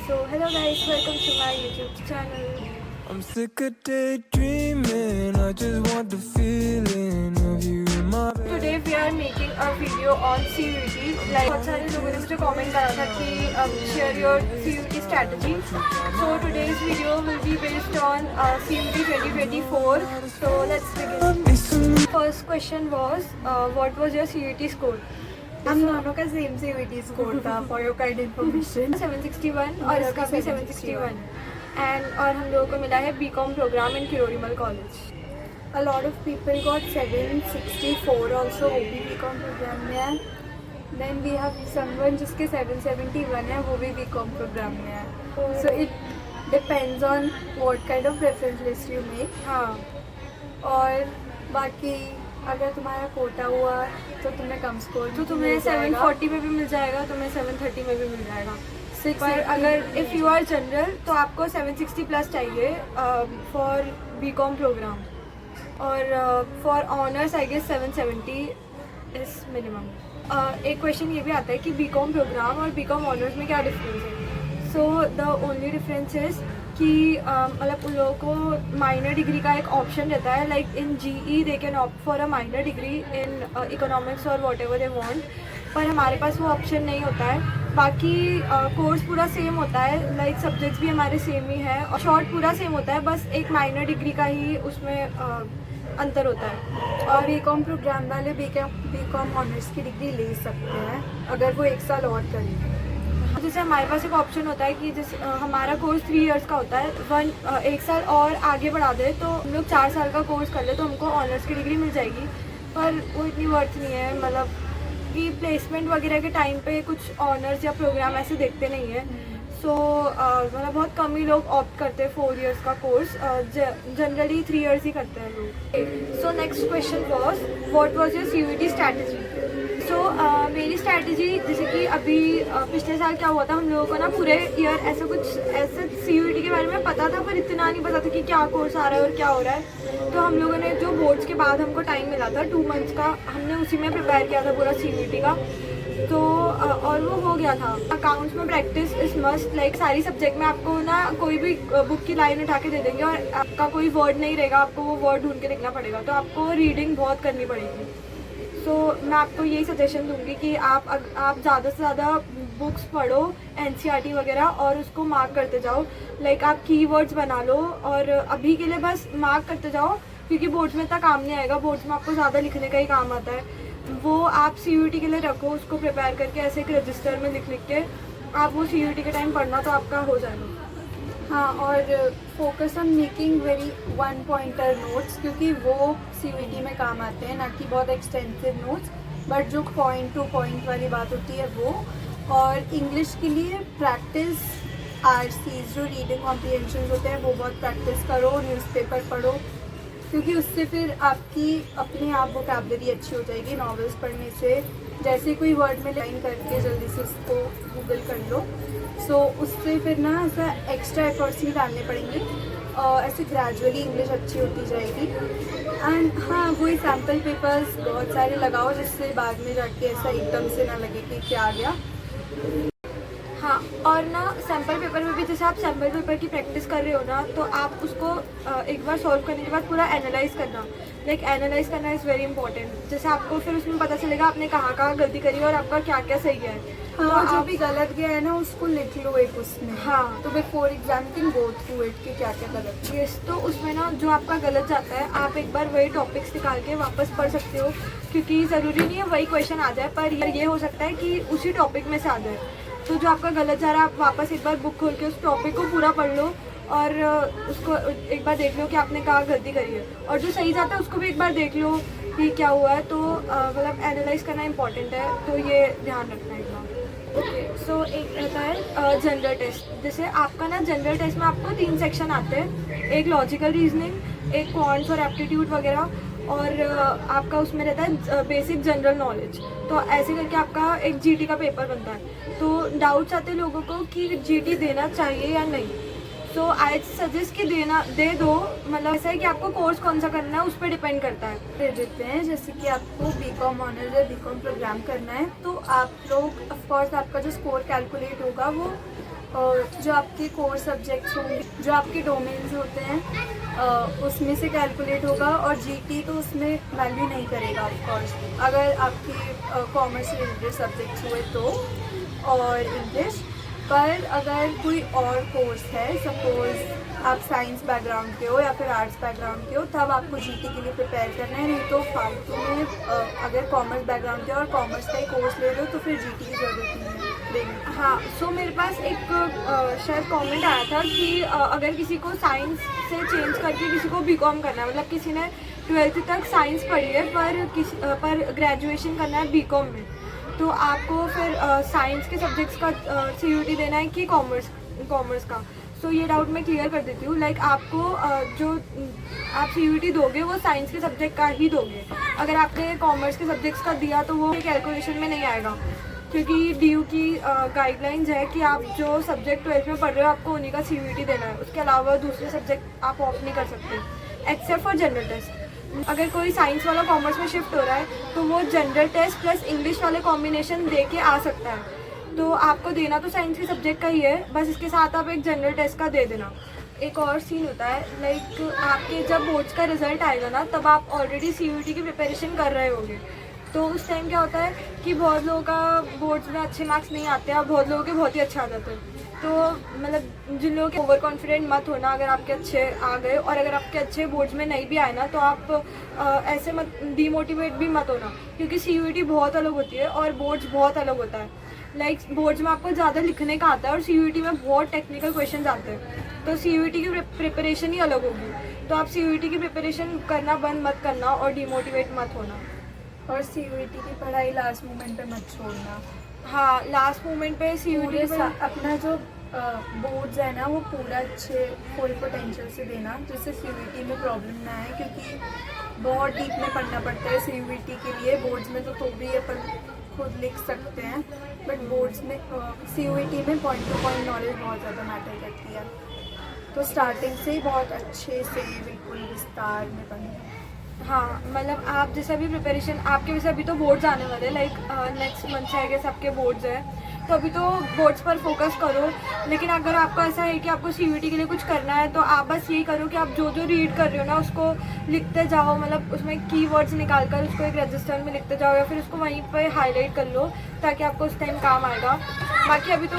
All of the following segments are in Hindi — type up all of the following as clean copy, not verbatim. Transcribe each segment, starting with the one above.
So hello guys, welcome to my YouTube channel. I'm sick of daydreaming, I just want the feeling of you in my bed. Today we are making a video on CUET. Like बहुत सारे लोगों ने मुझे comment करा था कि share your CUET strategy. So today's video will be based on CUET 2024. So let's begin. First question was what was your CUET score? हम दोनों का सेम CUET स्कोर था फॉर योर काइंड इन्फॉर्मेशन 761 और इसका भी 761 एंड और हम लोगों को मिला है BCom programme in Kirorimal college. A lot of people got 764 also वो भी बीकॉम प्रोग्राम में है. देन वी हैव समवन जिसके 771 है वो भी बीकॉम प्रोग्राम में है. So it depends on what kind of preference list you make. हाँ, और बाकी अगर तुम्हारा कोटा हुआ तो तुम्हें कम स्कोर तो तुम्हें 740 में भी मिल जाएगा, तुम्हें 730 में भी मिल जाएगा. पर अगर इफ़ यू आर जनरल तो आपको 760 प्लस चाहिए फॉर बीकॉम प्रोग्राम और for honours I guess 770 is minimum. एक क्वेश्चन ये भी आता है कि बीकॉम प्रोग्राम और बीकॉम ऑनर्स में क्या डिफरेंस है. So the only difference is कि मतलब उन लोगों को माइनर डिग्री का एक ऑप्शन रहता है. Like in GE they can opt for a minor degree in economics और वॉट एवर दे वांट, पर हमारे पास वो ऑप्शन नहीं होता है. बाकी कोर्स पूरा सेम होता है, लाइक सब्जेक्ट्स भी हमारे सेम ही है और शॉर्ट पूरा सेम होता है, बस एक माइनर डिग्री का ही उसमें अंतर होता है. और बीकॉम प्रोग्राम वाले बीकॉम ऑनर्स की डिग्री ले सकते हैं अगर वो एक साल और करें. जैसे हमारे पास एक ऑप्शन होता है कि जैसे हमारा कोर्स 3 इयर्स का होता है, एक साल और आगे बढ़ा दे तो हम लोग 4 साल का कोर्स कर ले तो हमको ऑनर्स की डिग्री मिल जाएगी. पर वो इतनी वर्थ नहीं है, मतलब कि प्लेसमेंट वगैरह के टाइम पे कुछ ऑनर्स या प्रोग्राम ऐसे देखते नहीं है. सो मतलब बहुत कम ही लोग ऑप्ट करते हैं 4 इयर्स का कोर्स, जनरली 3 इयर्स ही करते हैं लोग. So next question was what was your CUET strategy. So मेरी स्ट्रैटेजी जैसे कि अभी पिछले साल क्या हुआ था, हम लोगों को ना पूरे ईयर ऐसा कुछ ऐसे CUET के बारे में पता था पर इतना नहीं पता था कि क्या कोर्स आ रहा है और क्या हो रहा है. तो हम लोगों ने जो बोर्ड्स के बाद हमको टाइम मिला था 2 मंथ्स का, हमने उसी में प्रिपेयर किया था पूरा CUET का. तो और वो हो गया था. अकाउंट्स में प्रैक्टिस इज मस्ट, लाइक सारी सब्जेक्ट में आपको ना कोई भी बुक की लाइन उठा के दे देंगे और आपका कोई वर्ड नहीं रहेगा, आपको वो वर्ड ढूंढ के लिखना पड़ेगा, तो आपको रीडिंग बहुत करनी पड़ेगी. तो मैं आपको यही सजेशन दूंगी कि आप ज़्यादा से ज़्यादा बुक्स पढ़ो NCERT वगैरह और उसको मार्क करते जाओ. लाइक आप कीवर्ड्स बना लो और अभी के लिए बस मार्क करते जाओ क्योंकि बोर्ड्स में इतना काम नहीं आएगा. बोर्ड्स में आपको ज़्यादा लिखने का ही काम आता है. वो आप CUET के लिए रखो, उसको प्रिपेयर करके ऐसे एक रजिस्टर में लिख के आप वो CUET के टाइम पढ़ना तो आपका हो जाएगा. हाँ, और focus on making very 1 pointer notes क्योंकि वो CUET में काम आते हैं, ना कि बहुत एक्सटेंसिव नोट्स, बट जो पॉइंट टू पॉइंट वाली बात होती है वो. और इंग्लिश के लिए प्रैक्टिस RCs जो रीडिंग कॉम्प्रिहेंशन होते हैं वो बहुत प्रैक्टिस करो. न्यूज़पेपर पढ़ो क्योंकि उससे फिर आपकी अपने आप वोकैबुलरी अच्छी हो जाएगी. नॉवेल्स पढ़ने से जैसे कोई वर्ड में लाइन करके जल्दी से उसको गूगल कर लो. सो उससे फिर ना ऐसा एक्स्ट्रा एफर्ट्स नहीं डालने पड़ेंगे और ऐसे ग्रेजुअली इंग्लिश अच्छी होती जाएगी. एंड हाँ, वही सैम्पल पेपर्स बहुत सारे लगाओ जिससे बाद में जाके ऐसा एकदम से ना लगे कि क्या आ गया. हाँ, और ना सैम्पल पेपर में भी जैसे आप सैम्पल पेपर की प्रैक्टिस कर रहे हो ना तो आप उसको एक बार सॉल्व करने के बाद पूरा एनालाइज करना. लाइक एनालाइज करना इज़ वेरी इंपॉर्टेंट. जैसे आपको फिर उसमें पता चलेगा आपने कहाँ गलती करी और आपका क्या क्या सही है. हाँ, जो भी गलत गया है ना उसको लिख लो एक उसमें. हाँ, तो before exam can go through it कि क्या क्या गलत. यस, तो उसमें ना जो आपका गलत जाता है आप एक बार वही टॉपिक्स निकाल के वापस पढ़ सकते हो क्योंकि ज़रूरी नहीं है वही क्वेश्चन आ जाए, पर ये हो सकता है कि उसी टॉपिक में से आ जाए. तो जो आपका गलत जा रहा है आप वापस एक बार बुक खोल के उस टॉपिक को पूरा पढ़ लो और उसको एक बार देख लो कि आपने कहाँ गलती करी है. और जो सही जाता है उसको भी एक बार देख लो कि क्या हुआ है. तो मतलब एनालाइज करना इंपॉर्टेंट है, तो ये ध्यान रखना है एक बार. ओके, सो एक रहता है जनरल टेस्ट. जैसे आपका ना जनरल टेस्ट में आपको 3 सेक्शन आते हैं, एक लॉजिकल रीजनिंग, एक क्वांट्स और एप्टीट्यूड वगैरह, और आपका उसमें रहता है बेसिक जनरल नॉलेज. तो ऐसे करके आपका एक GT का पेपर बनता है. तो डाउट्स आते हैं लोगों को कि GT देना चाहिए या नहीं. सो आई सजेस्ट कि दे दो. मतलब ऐसा है कि आपको कोर्स कौन सा करना है उस पर डिपेंड करता है. दे देते हैं. जैसे कि आपको बीकॉम ऑनर्स या बीकॉम प्रोग्राम करना है तो आप लोग ऑफकोर्स आपका जो स्कोर कैलकुलेट होगा वो और जो आपके कोर सब्जेक्ट्स होंगे, जो आपके डोमेन्स होते हैं, उसमें से कैलकुलेट होगा। और जीटी तो उसमें वैल्यू नहीं करेगा ऑफकोर्स, अगर आपके कॉमर्स से रिलेटेड सब्जेक्ट्स हुए तो, और इंग्लिश। पर अगर कोई और कोर्स है, सपोज आप साइंस बैकग्राउंड के हो या फिर आर्ट्स बैकग्राउंड के हो, तब आपको जीटी के लिए प्रिपेयर करना है। नहीं तो फालतू में अगर कॉमर्स बैकग्राउंड के और कॉमर्स का ही कोर्स ले रहे हो तो फिर जीटी की ज़रूरत नहीं है देने। हाँ, सो मेरे पास एक शायद कमेंट आया था कि अगर किसी को साइंस से चेंज करके किसी को बीकॉम करना है, मतलब किसी ने 12th तक साइंस पढ़ी है पर ग्रेजुएशन करना है बीकॉम में, तो आपको फिर साइंस के सब्जेक्ट्स का सीयूटी देना है कि कॉमर्स का। सो ये डाउट मैं क्लियर कर देती हूँ। लाइक आपको जो आप सीयूटी दोगे वो साइंस के सब्जेक्ट का ही दोगे। अगर आपने कॉमर्स के सब्जेक्ट्स का दिया तो वो कैलकुलेशन में नहीं आएगा, क्योंकि डीयू की गाइडलाइंस है कि आप जो सब्जेक्ट 12th में पढ़ रहे हो आपको उन्हीं का सीयूटी देना है। उसके अलावा दूसरे सब्जेक्ट आप ऑप्ट नहीं कर सकते एक्सेप्ट फॉर जनरल टेस्ट। अगर कोई साइंस वाला कॉमर्स में शिफ्ट हो रहा है तो वो जनरल टेस्ट प्लस इंग्लिश वाले कॉम्बिनेशन दे के आ सकता है। तो आपको देना तो साइंस के सब्जेक्ट का ही है, बस इसके साथ आप एक जनरल टेस्ट का दे देना। एक और सीन होता है, लाइक आपके जब बोर्ड्स का रिजल्ट आएगा ना, तब आप ऑलरेडी सीयूटी की प्रिपरेशन कर रहे होंगे। तो उस टाइम क्या होता है कि बहुत लोगों का बोर्ड्स में अच्छे मार्क्स नहीं आते और बहुत लोगों के बहुत ही अच्छे आ जाते हैं। तो मतलब जिन लोगों के ओवर कॉन्फिडेंट मत होना अगर आपके अच्छे आ गए, और अगर आपके अच्छे बोर्ड्स में नहीं भी आए ना तो आप ऐसे मत डीमोटिवेट भी मत होना, क्योंकि सीयूटी बहुत अलग होती है और बोर्ड्स बहुत अलग होता है। लाइक बोर्ड्स में आपको ज़्यादा लिखने का आता है और सीयूटी में बहुत टेक्निकल क्वेश्चन आते हैं, तो सीयूटी की प्रिपरेशन ही अलग होगी। तो आप सीयूटी की प्रिपरेशन करना बंद मत करना और डीमोटिवेट मत होना। और सीयूटी की पढ़ाई लास्ट मोमेंट पे मत छोड़ना। हाँ, लास्ट मोमेंट पे सीयूटी अपना जो बोर्ड्स है ना वो पूरा अच्छे फुल पोटेंशियल से देना, जिससे सीयूटी में प्रॉब्लम ना आए, क्योंकि बहुत डीप में पढ़ना पड़ता है सीयूटी के लिए। बोर्ड्स में तो भी अपन खुद लिख सकते हैं, बट बोर्ड्स में सीयूटी में पॉइंट टू पॉइंट नॉलेज बहुत ज़्यादा मैटर करती है। तो स्टार्टिंग से ही बहुत अच्छे से बिल्कुल विस्तार में पढ़ना। हाँ, मतलब आप जैसे भी प्रिपरेशन, आपके वैसे अभी तो बोर्ड्स आने वाले, लाइक नेक्स्ट मंथ से आएगा सबके बोर्ड्स हैं, तो अभी तो बोर्ड्स पर फोकस करो। लेकिन अगर आपको ऐसा है कि आपको सीयूटी के लिए कुछ करना है तो आप बस यही करो कि आप जो जो रीड कर रहे हो ना उसको लिखते जाओ, मतलब उसमें कीवर्ड्स निकाल कर उसको एक रजिस्टर में लिखते जाओ या फिर उसको वहीं पर हाईलाइट कर लो, ताकि आपको उस टाइम काम आएगा। बाकी अभी तो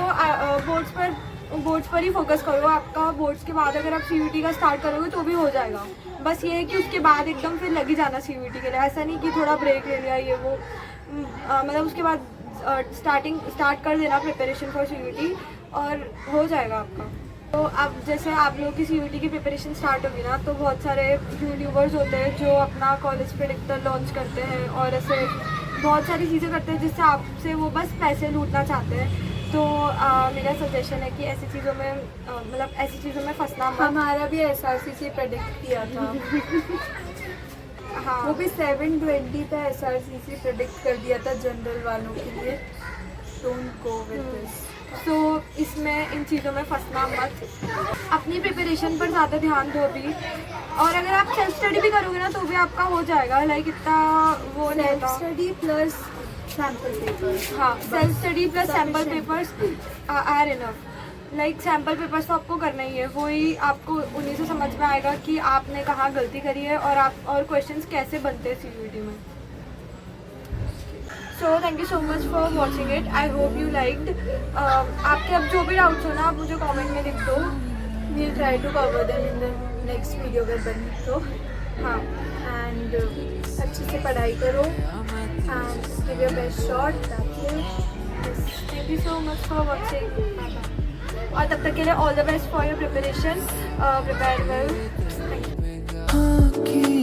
बोर्ड्स पर ही फोकस करो। आपका बोर्ड्स के बाद अगर आप सीयूटी का स्टार्ट करोगे तो भी हो जाएगा। बस ये है कि उसके बाद एकदम फिर लगी जाना सीयूटी के लिए, ऐसा नहीं कि थोड़ा ब्रेक ले लिया ये वो, मतलब उसके बाद स्टार्ट कर देना प्रिपरेशन फॉर सीयूटी और हो जाएगा आपका। तो अब जैसे आप लोगों की सीयूटी की प्रिपरेशन स्टार्ट होगी ना, तो बहुत सारे यूट्यूबर्स होते हैं जो अपना कॉलेज प्रेडिक्टर लॉन्च करते हैं और ऐसे बहुत सारी चीज़ें करते हैं जिससे आपसे वो बस पैसे लूटना चाहते हैं। तो मेरा सजेशन है कि ऐसी चीज़ों में मतलब ऐसी चीज़ों में फंसना मत। हमारा भी एसआरसी से प्रेडिक्ट किया था। हाँ, वो भी 720 पे एसआरसी से प्रेडिक्ट कर दिया था जनरल वालों के लिए। Don't go with this. तो इसमें इन चीज़ों में फंसना मत, अपनी प्रिपरेशन पर ज़्यादा ध्यान दो अभी। और अगर आप सेल्फ स्टडी भी करोगे ना तो भी आपका हो जाएगा, लाइक इतना वो नहीं सेल्फ होता। Study plus sample papers. हाँ, self study plus sample papers are enough. Like sample papers तो आपको करना ही है, वही आपको उन्हीं से समझ में आएगा कि आपने कहाँ गलती करी है और क्वेश्चंस कैसे बनते हैं सीयूटी में। So thank you so much for watching it. I hope you liked. आपके अब जो भी डाउट्स हो ना आप मुझे कमेंट में लिख दो। We'll try to cover them in the next video अगर बनी तो। हाँ, एंड अच्छे से पढ़ाई करो and give your best shot. That's it. Thank you so much for watching और तब तक के लिए all the best for your preparation. Prepare well. Thank you. I'll keep